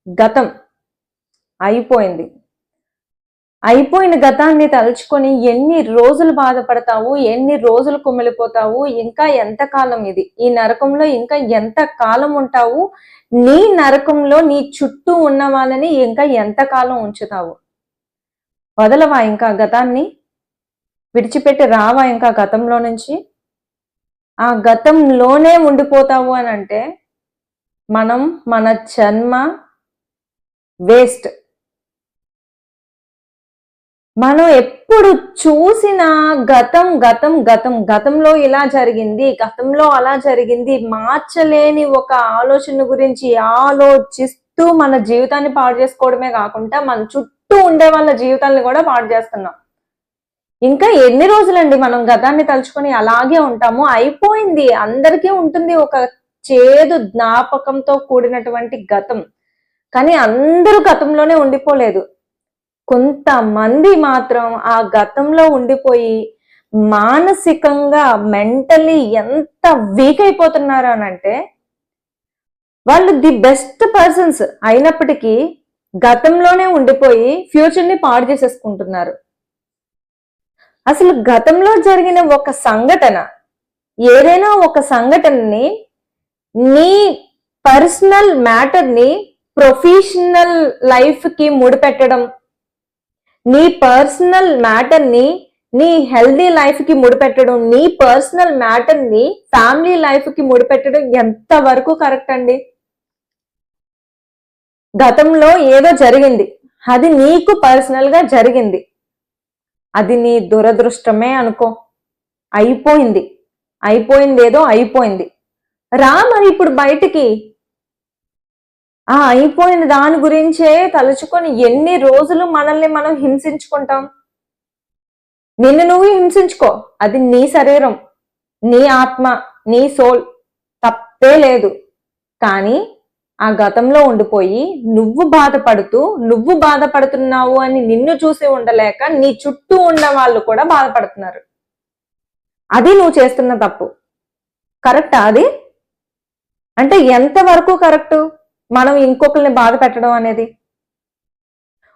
గతం అయిపోయింది. అయిపోయిన గతాన్ని తలుచుకొని ఎన్ని రోజులు బాధపడతావు, ఎన్ని రోజులు కుమిలిపోతావు, ఇంకా ఎంత కాలం ఇది, ఈ నరకంలో ఇంకా ఎంత కాలం ఉంటావు, నీ నరకంలో నీ చుట్టూ ఉన్న వాళ్ళని ఇంకా ఎంత కాలం ఉంచుతావు? వదలవా ఇంకా గతాన్ని? విడిచిపెట్టి రావా ఇంకా గతంలో నుంచి? ఆ గతంలోనే ఉండిపోతావు అని అంటే మన జన్మ వేస్ట్. మనం ఎప్పుడు చూసినా గతం గతం గతం, గతంలో ఇలా జరిగింది, గతంలో అలా జరిగింది, మార్చలేని ఒక ఆలోచన గురించి ఆలోచిస్తూ మన జీవితాన్ని పాడు చేసుకోవడమే కాకుండా మన చుట్టూ ఉండే వాళ్ళ జీవితాన్ని కూడా పాడు చేస్తున్నాం. ఇంకా ఎన్ని రోజులండి మనం గతాన్ని తలుచుకొని అలాగే ఉంటాము? అయిపోయింది. అందరికీ ఉంటుంది ఒక చేదు జ్ఞాపకంతో కూడినటువంటి గతం. కానీ అందరూ గతంలోనే ఉండిపోలేదు. కొంతమంది మాత్రం ఆ గతంలో ఉండిపోయి మానసికంగా మెంటలీ ఎంత వీక్ అయిపోతున్నారు అనంటే, వాళ్ళు ది బెస్ట్ పర్సన్స్ అయినప్పటికీ గతంలోనే ఉండిపోయి ఫ్యూచర్ని పాడు చేసేసుకుంటున్నారు. అసలు గతంలో జరిగిన ఒక సంఘటన, ఏదైనా ఒక సంఘటనని నీ పర్సనల్ మ్యాటర్ని ప్రొఫెషనల్ లైఫ్కి ముడిపెట్టడం, నీ పర్సనల్ మ్యాటర్ని నీ హెల్దీ లైఫ్కి ముడిపెట్టడం, నీ పర్సనల్ మ్యాటర్ని ఫ్యామిలీ లైఫ్కి ముడిపెట్టడం ఎంతవరకు కరెక్ట్ అండి? గతంలో ఏదో జరిగింది, అది నీకు పర్సనల్గా జరిగింది, అది నీ దురదృష్టమే అనుకో. అయిపోయింది, అయిపోయింది, ఏదో అయిపోయింది. రా మరి ఇప్పుడు బయటికి. ఆ అయిపోయిన దాని గురించే తలుచుకొని ఎన్ని రోజులు మనల్ని మనం హింసించుకుంటాం? నిన్ను నువ్వు హింసించుకో, అది నీ శరీరం, నీ ఆత్మ, నీ సోల్, తప్పే లేదు. కానీ ఆ గతంలో ఉండిపోయి నువ్వు బాధపడుతున్నావు అని నిన్ను చూసి ఉండలేక నీ చుట్టూ ఉన్న వాళ్ళు కూడా బాధపడుతున్నారు. అది నువ్వు చేస్తున్న తప్పు. కరెక్టా అది? అంటే ఎంతవరకు కరెక్టు మనం ఇంకొకరిని బాధ పెట్టడం అనేది?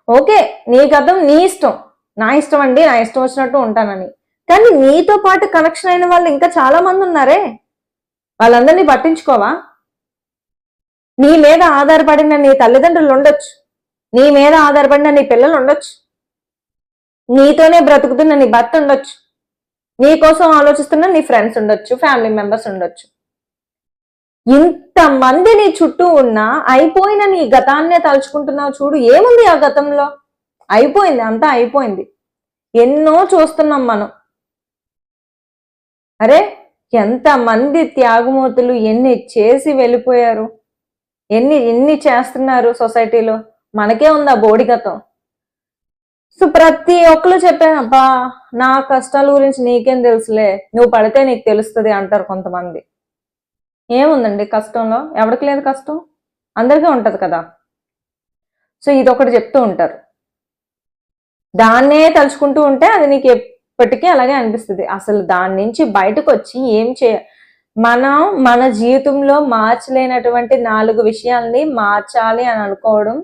ఓకే, నీ గతం నీ ఇష్టం, నా ఇష్టం అండి, నా ఇష్టం వచ్చినట్టు ఉంటానని. కానీ నీతో పాటు కనెక్షన్ అయిన వాళ్ళు ఇంకా చాలా మంది ఉన్నారే, వాళ్ళందరినీ పట్టించుకోవా? నీ మీద ఆధారపడిన నీ తల్లిదండ్రులు ఉండొచ్చు, నీ మీద ఆధారపడిన నీ పిల్లలు ఉండొచ్చు, నీతోనే బ్రతుకుతున్న నీ భర్త ఉండొచ్చు, నీ కోసం ఆలోచిస్తున్న నీ ఫ్రెండ్స్ ఉండొచ్చు, ఫ్యామిలీ మెంబర్స్ ఉండొచ్చు. ఇంతమంది నీ చుట్టూ ఉన్నా అయిపోయిన నీ గతాన్నే తలుచుకుంటున్నావు. చూడు, ఏముంది ఆ గతంలో? అయిపోయింది, అంతా అయిపోయింది. ఎన్నో చూస్తున్నాం మనం. అరే, ఎంతమంది త్యాగమూర్తులు ఎన్ని చేసి వెళ్ళిపోయారు, ఎన్ని చేస్తున్నారు సొసైటీలో. మనకే ఉందా బోడి గతం? సో ప్రతి ఒక్కరు చెప్పాను, అబ్బా నా కష్టాల గురించి నీకేం తెలుసులే, నువ్వు పడితే నీకు తెలుస్తుంది అంటారు కొంతమంది. ఏముందండి కష్టంలో? ఎవరికి లేదు కష్టం? అందరికీ ఉంటది కదా. సో ఇదొకటి చెప్తూ ఉంటారు. దాన్నే తలుచుకుంటూ ఉంటే అది నీకు ఎప్పటికీ అలాగే అనిపిస్తుంది. అసలు దాని నుంచి బయటకు వచ్చి ఏం మనం మన జీవితంలో మార్చలేనటువంటి 4 విషయాల్ని మార్చాలి అని అనుకోవడం,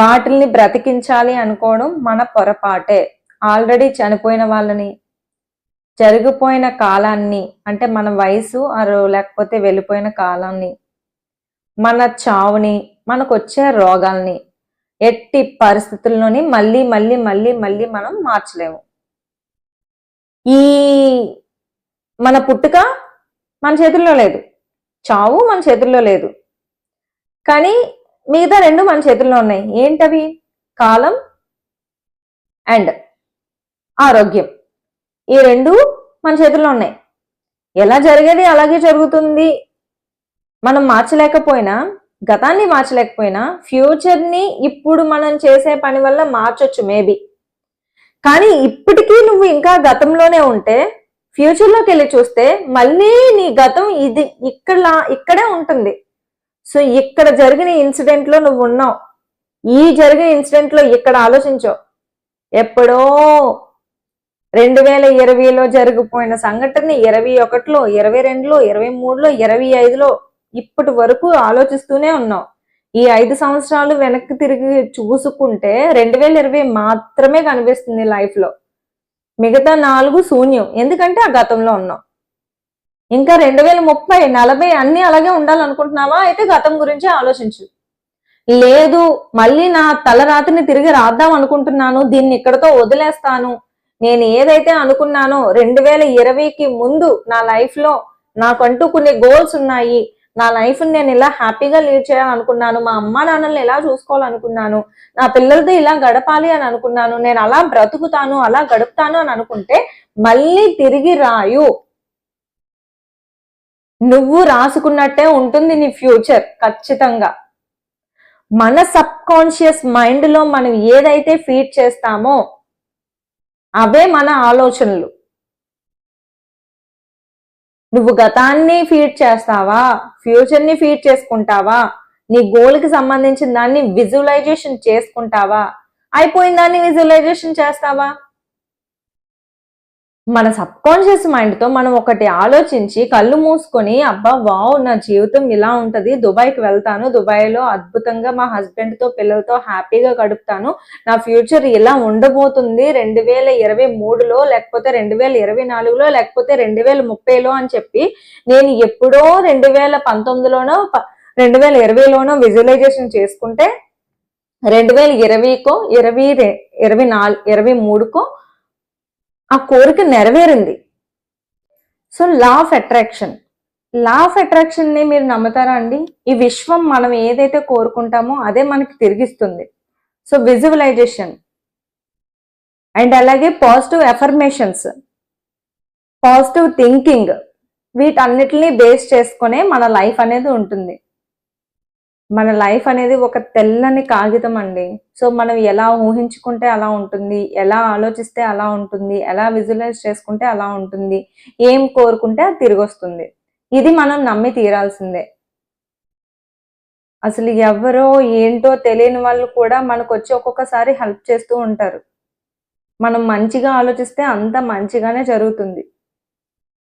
వాటిల్ని బ్రతికించాలి అనుకోవడం మన పొరపాటే. ఆల్రెడీ చనిపోయిన వాళ్ళని, జరిగిపోయిన కాలాన్ని, అంటే మన వయసు లేకపోతే వెళ్ళిపోయిన కాలాన్ని, మన చావుని, మనకు వచ్చే రోగాల్ని ఎట్టి పరిస్థితుల్లోని మళ్ళీ మళ్ళీ మళ్ళీ మళ్ళీ మనం మార్చలేము. ఈ మన పుట్టుక మన చేతుల్లో లేదు, చావు మన చేతుల్లో లేదు, కానీ మిగతా 2 మన చేతుల్లో ఉన్నాయి. ఏంటవి? కాలం అండ్ ఆరోగ్యం. ఈ 2 మన చేతుల్లో ఉన్నాయి. ఎలా జరిగేది అలాగే జరుగుతుంది. మనం మార్చలేకపోయినా, గతాన్ని మార్చలేకపోయినా ఫ్యూచర్ని ఇప్పుడు మనం చేసే పని వల్ల మార్చొచ్చు మేబీ. కానీ ఇప్పటికీ నువ్వు ఇంకా గతంలోనే ఉంటే ఫ్యూచర్లోకి వెళ్ళి చూస్తే మళ్ళీ నీ గతం ఇక్కడే ఉంటుంది. సో ఇక్కడ జరిగిన ఇన్సిడెంట్లో నువ్వు ఉన్నావు, ఈ జరిగిన ఇన్సిడెంట్లో ఇక్కడ ఆలోచించో. ఎప్పుడో 2020లో జరిగిపోయిన సంఘటన 21లో, 22లో, 23లో, 25లో ఇప్పటి వరకు ఆలోచిస్తూనే ఉన్నావు. ఈ 5 సంవత్సరాలు వెనక్కి తిరిగి చూసుకుంటే 2020 మాత్రమే కనిపిస్తుంది లైఫ్‌లో. మిగతా 4 శూన్యం. ఎందుకంటే ఆ గతంలో ఉన్నాం. ఇంకా 2030, 40 అన్నీ అలాగే ఉండాలనుకుంటున్నావా? అయితే గతం గురించి ఆలోచించు. లేదు మళ్ళీ నా తలరాతిని తిరిగి రాద్దాం అనుకుంటున్నాను. దీన్ని ఇక్కడితో వదిలేస్తాను. నేను ఏదైతే అనుకున్నానో 2020కి ముందు నా లైఫ్‌లో నాకంటూ కొన్ని గోల్స్ ఉన్నాయి. నా లైఫ్‌ని నేను ఇలా హ్యాపీగా లీడ్ చేయాలనుకున్నాను. మా అమ్మా నాన్నల్ని ఇలా చూసుకోవాలనుకున్నాను. నా పిల్లలతో ఇలా గడపాలి అని అనుకున్నాను. నేను అలా బ్రతుకుతాను, అలా గడుపుతాను అని అనుకుంటే మళ్ళీ తిరిగి రాయు. నువ్వు రాసుకున్నట్టే ఉంటుంది నీ ఫ్యూచర్ ఖచ్చితంగా. మన సబ్ కాన్షియస్ మైండ్ లో మనం ఏదైతే ఫీడ్ చేస్తామో అవే మన ఆలోచనలు. నువ్వు గతాన్ని ఫీడ్ చేస్తావా, ఫ్యూచర్ ని ఫీడ్ చేసుకుంటావా, నీ గోల్ కి సంబంధించిన దాన్ని విజువలైజేషన్ చేసుకుంటావా, అయిపోయిన దాన్ని విజువలైజేషన్ చేస్తావా? మన సబ్ కాన్షియస్ మైండ్ తో మనం ఒకటి ఆలోచించి కళ్ళు మూసుకొని అబ్బా వావ్ నా జీవితం ఇలా ఉంటది, దుబాయ్కి వెళ్తాను, దుబాయ్లో అద్భుతంగా మా హస్బెండ్ తో పిల్లలతో హ్యాపీగా గడుపుతాను, నా ఫ్యూచర్ ఇలా ఉండబోతుంది 2023లో లేకపోతే 2024లో లేకపోతే 2030లో అని చెప్పి నేను ఎప్పుడో 2019లోనో 2020లోనో విజువలైజేషన్ చేసుకుంటే 2020కో 2023కో ఆ కోరిక నెరవేరింది. So law of attraction, law of attraction ని మీరు నమ్ముతారా అండి? ఈ విశ్వం మనం ఏదైతే కోరుకుంటామో అదే మనకి తిరిగిస్తుంది. సో విజువలైజేషన్ అండ్ అలాగే పాజిటివ్ ఎఫర్మేషన్స్, పాజిటివ్ థింకింగ్, వీటన్నిటిని బేస్ చేసుకునే మన లైఫ్ అనేది ఉంటుంది. మన లైఫ్ అనేది ఒక తెల్లని కాగితం అండి. సో మనం ఎలా ఊహించుకుంటే అలా ఉంటుంది, ఎలా ఆలోచిస్తే అలా ఉంటుంది, ఎలా విజువలైజ్ చేసుకుంటే అలా ఉంటుంది, ఏం కోరుకుంటే అది తిరిగి వస్తుంది. ఇది మనం నమ్మి తీరాల్సిందే. అసలు ఎవరో ఏంటో తెలియని వాళ్ళు కూడా మనకు వచ్చి ఒక్కొక్కసారి హెల్ప్ చేస్తూ ఉంటారు. మనం మంచిగా ఆలోచిస్తే అంత మంచిగానే జరుగుతుంది.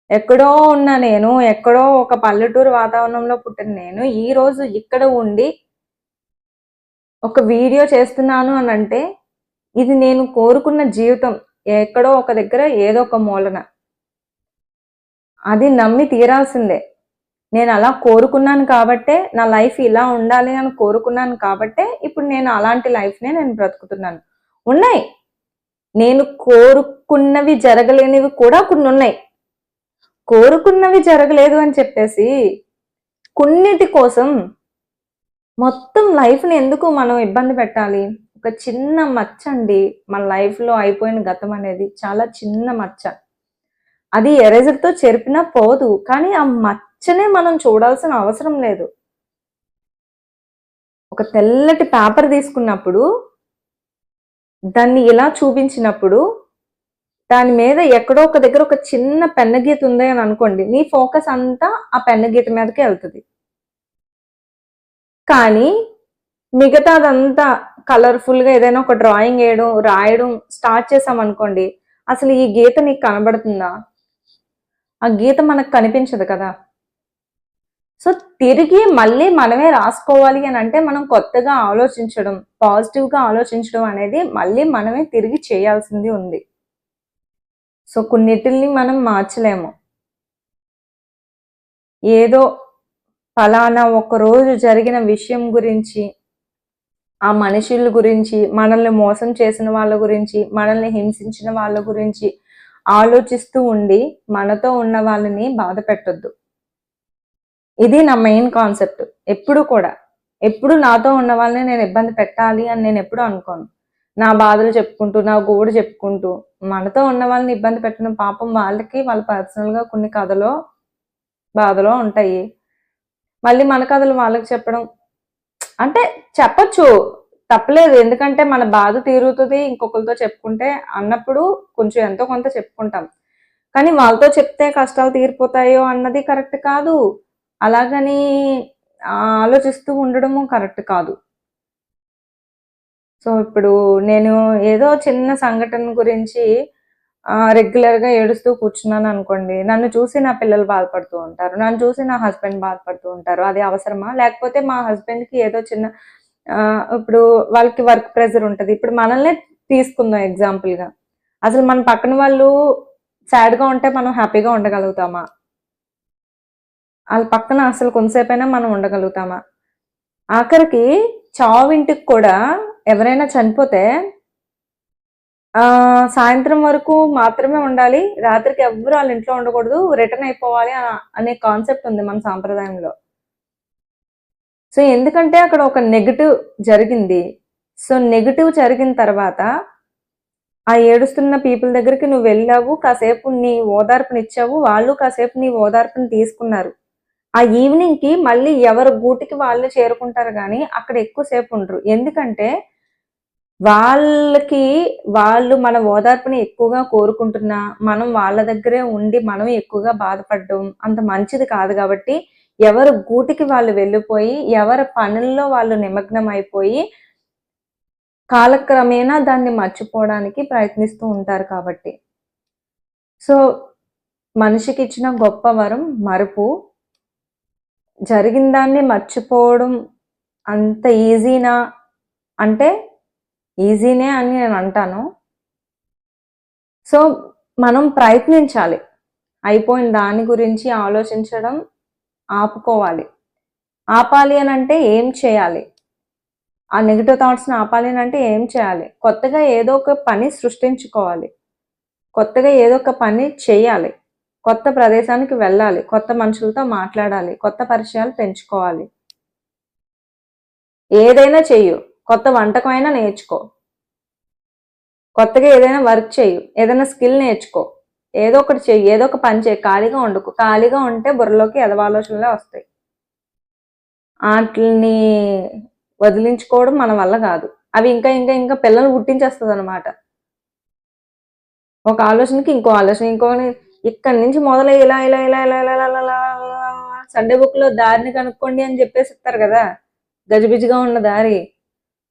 ఎక్కడో ఉన్న నేను, ఎక్కడో ఒక పల్లెటూరు వాతావరణంలో పుట్టిన నేను ఈ రోజు ఇక్కడ ఉండి ఒక వీడియో చేస్తున్నాను అని అంటే ఇది నేను కోరుకున్న జీవితం ఎక్కడో ఒక దగ్గర ఏదో ఒక మూలన. అది నమ్మి తీరాల్సిందే. నేను అలా కోరుకున్నాను కాబట్టే నా లైఫ్ ఇలా ఉండాలి అని కోరుకున్నాను కాబట్టే ఇప్పుడు నేను అలాంటి లైఫ్‌నే నేను బ్రతుకుతున్నాను. ఉన్నాయి. నేను కోరుకున్నవి జరగలేనివి కూడా కొన్ని ఉన్నాయి. కోరుకున్నవి జరగలేదు అని చెప్పేసి కొన్నిటి కోసం మొత్తం లైఫ్‌ని ఎందుకు మనం ఇబ్బంది పెట్టాలి? ఒక చిన్న మచ్చ అండి మన లైఫ్‌లో అయిపోయిన గతం అనేది చాలా చిన్న మచ్చ. అది ఎరేజర్‌తో చెరిపినా పోదు. కానీ ఆ మచ్చనే మనం చూడాల్సిన అవసరం లేదు. ఒక తెల్లటి పేపర్ తీసుకున్నప్పుడు దాన్ని ఇలా చూపించినప్పుడు దాని మీద ఎక్కడో ఒక దగ్గర ఒక చిన్న పెన్ను గీత ఉంది అని అనుకోండి. నీ ఫోకస్ అంతా ఆ పెన్ను గీత మీదకే వెళ్తది. కానీ మిగతాదంతా కలర్‌ఫుల్‌గా ఏదైనా ఒక డ్రాయింగ్ ఏయడం, రాయడం స్టార్ట్ చేశామనుకోండి, అసలు ఈ గీత నీకు కనబడుతుందా? ఆ గీత మనకు కనిపించదు కదా! సో, తిరిగి మళ్ళీ మనమే రాసుకోవాలి అనంటే మనం కొత్తగా ఆలోచించడం, పాజిటివ్‌గా ఆలోచించడం అనేది మళ్ళీ మనమే తిరిగి చేయాల్సింది ఉంది. సో, కొన్నిటిల్ని మనం మార్చలేము. ఏదో ఫలానా ఒకరోజు జరిగిన విషయం గురించి, ఆ మనుషుల గురించి, మనల్ని మోసం చేసిన వాళ్ళ గురించి, మనల్ని హింసించిన వాళ్ళ గురించి ఆలోచిస్తూ ఉండి, మనతో ఉన్న వాళ్ళని బాధ పెట్టొద్దు. ఇది నా మెయిన్ కాన్సెప్ట్. ఎప్పుడు కూడా. ఎప్పుడు నాతో ఉన్న వాళ్ళని నేను ఇబ్బంది పెట్టాలి అని నేను ఎప్పుడూ అనుకోను. నా బాధలు చెప్పుకుంటూ, నా గోడు చెప్పుకుంటూ, మనతో ఉన్న వాళ్ళని ఇబ్బంది పెట్టడం పాపం వాళ్ళకి వాళ్ళ పర్సనల్‌గా కొన్ని కథలో, బాధలో ఉంటాయి. మళ్ళీ మన కథలు వాళ్ళకి చెప్పడం అంటే చెప్పొచ్చు. తప్పులేదు. ఎందుకంటే మన బాధ తీరుతది ఇంకొకరితో చెప్పుకుంటే అన్నప్పుడు కొంచెం ఎంతో కొంత చెప్పుకుంటాం. కానీ వాళ్ళతో చెప్తే కష్టాలు తీరిపోతాయో అన్నది కరెక్ట్ కాదు. అలాగని ఆలోచిస్తూ ఉండడము కరెక్ట్ కాదు. సో, ఇప్పుడు నేను ఏదో చిన్న సంఘటన గురించి రెగ్యులర్గా ఏడుస్తూ కూర్చున్నాను అనుకోండి, నన్ను చూసి నా పిల్లలు బాధపడుతూ ఉంటారు, నన్ను చూసి నా హస్బెండ్ బాధపడుతూ ఉంటారు. అది అవసరమా? లేకపోతే మా హస్బెండ్కి ఏదో చిన్న ఇప్పుడు వాళ్ళకి వర్క్ ప్రెజర్ ఉంటుంది. ఇప్పుడు మనల్నే తీసుకుందాం ఎగ్జాంపుల్గా. అసలు మన పక్కన వాళ్ళు సాడ్గా ఉంటే మనం హ్యాపీగా ఉండగలుగుతామా? వాళ్ళ పక్కన అసలు కొంతసేపైనా మనం ఉండగలుగుతామా? ఆఖరికి చావింటికి కూడా ఎవరైనా చనిపోతే సాయంత్రం వరకు మాత్రమే ఉండాలి, రాత్రికి ఎవ్వరు వాళ్ళ ఇంట్లో ఉండకూడదు, రిటర్న్ అయిపోవాలి అనే కాన్సెప్ట్ ఉంది మన సాంప్రదాయంలో. సో ఎందుకంటే అక్కడ ఒక నెగటివ్ జరిగింది. సో నెగటివ్ జరిగిన తర్వాత ఆ ఏడుస్తున్న పీపుల్ దగ్గరికి నువ్వు వెళ్ళావు, కాసేపు నీ ఓదార్పునిచ్చావు, వాళ్ళు కాసేపు నీ ఓదార్పుని తీసుకున్నారు. ఆ ఈవినింగ్‌కి మళ్ళీ ఎవరి గూటికి వాళ్ళు చేరుకుంటారు గానీ, అక్కడ ఎక్కువ సేపు ఉండరు. ఎందుకంటే, వాళ్ళకి వాళ్ళు మన ఓదార్పుని ఎక్కువగా కోరుకుంటున్నా, మనం వాళ్ళ దగ్గరే ఉండి, మనం ఎక్కువగా బాధపడడం అంత మంచిది కాదు గాబట్టి, ఎవరి గూటికి వాళ్ళు వెళ్ళిపోయి, ఎవరి పనుల్లో వాళ్ళు నిమగ్నం అయిపోయి, కాలక్రమేణా దాన్ని మర్చిపోవడానికి ప్రయత్నిస్తూ ఉంటారు కాబట్టి. సో, మనిషికిచ్చిన గొప్ప వరం మరుపు. జరిగిన దాన్ని మర్చిపోవడం అంత ఈజీనా అంటే ఈజీనే అని నేను అంటాను. సో మనం ప్రయత్నించాలి. అయిపోయిన దాని గురించి ఆలోచించడం ఆపుకోవాలి. ఆపాలి అని అంటే ఏం చేయాలి? ఆ నెగెటివ్ థాట్స్ని ఆపాలి అని అంటే ఏం చేయాలి? కొత్తగా ఏదో ఒక పని సృష్టించుకోవాలి. కొత్తగా ఏదో ఒక పని చేయాలి. కొత్త ప్రదేశానికి వెళ్ళాలి. కొత్త మనుషులతో మాట్లాడాలి. కొత్త పరిచయాలు పెంచుకోవాలి. ఏదైనా చెయ్యు. కొత్త వంటకమైనా నేర్చుకో. కొత్తగా ఏదైనా వర్క్ చెయ్యు. ఏదైనా స్కిల్ నేర్చుకో. ఏదో ఒకటి చెయ్యి. ఏదో ఒక పని చెయ్యి. ఖాళీగా ఉండకు. ఖాళీగా ఉంటే బుర్రలోకి ఎదవాలోచనలే వస్తాయి. ఆటిల్ని వదిలించుకోవడం మన వల్ల కాదు. అవి ఇంకా ఇంకా ఇంకా పిల్లలు పుట్టించేస్తుంది అనమాట. ఒక ఆలోచనకి ఇంకో ఆలోచన, ఇక్కడి నుంచి మొదలై ఇలా ఇలా ఇలా ఇలా ఇలా ఇలా ఇలా సండే బుక్ లో దారిని కనుక్కోండి అని చెప్పేసి ఇస్తారు కదా, గజిబిజిగా ఉన్న దారి.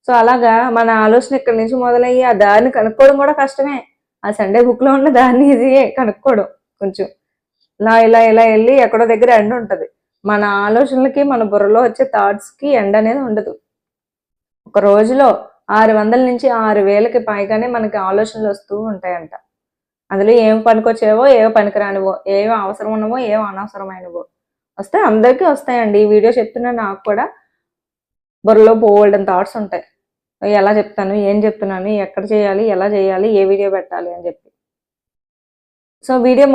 సో అలాగా మన ఆలోచన ఇక్కడి నుంచి మొదలయ్యి ఆ దారిని కనుక్కోవడం కూడా కష్టమే. ఆ సండే బుక్ లో ఉన్న దారిని ఇది కనుక్కోవడం కొంచెం ఇలా ఇలా ఇలా వెళ్ళి ఎక్కడో దగ్గర ఎండ ఉంటది. మన ఆలోచనలకి మన బుర్రలో వచ్చే థాట్స్ కి ఎండ అనేది ఉండదు. ఒక రోజులో 600 నుంచి 6000కి పైగానే మనకి ఆలోచనలు వస్తూ ఉంటాయంట. అందులో ఏం పనికొచ్చేవో, ఏవో పనికిరానివో, ఏవో అవసరం ఉన్నవో, ఏవో అనవసరమైనవో వస్తే అందరికీ వస్తాయండి. ఈ వీడియో చెప్తున్నా నాకు కూడా బుర్రలో బోల్డెన్ థాట్స్ ఉంటాయి. ఎలా చెప్తాను, ఏం చెప్తున్నాను, ఎక్కడ చేయాలి, ఎలా చేయాలి, ఏ వీడియో పెట్టాలి అని చెప్పి. సో వీడియో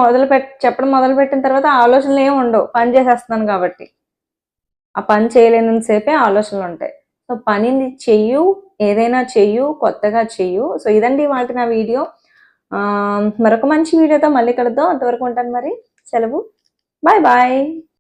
చెప్పడం మొదలుపెట్టిన తర్వాత ఆలోచనలు ఏమి ఉండవు, పని చేసేస్తున్నాను కాబట్టి. ఆ పని చేయలేనంత సేపే ఆలోచనలు ఉంటాయి. సో పనిని చెయ్యు, ఏదైనా చెయ్యు, కొత్తగా చెయ్యు. సో ఇదండి వాటి నా వీడియో. మరొక మంచి వీడియోతో మళ్ళీ కలుద్దాం. అంతవరకు ఉంటాను మరి. సెలవు. Bye bye.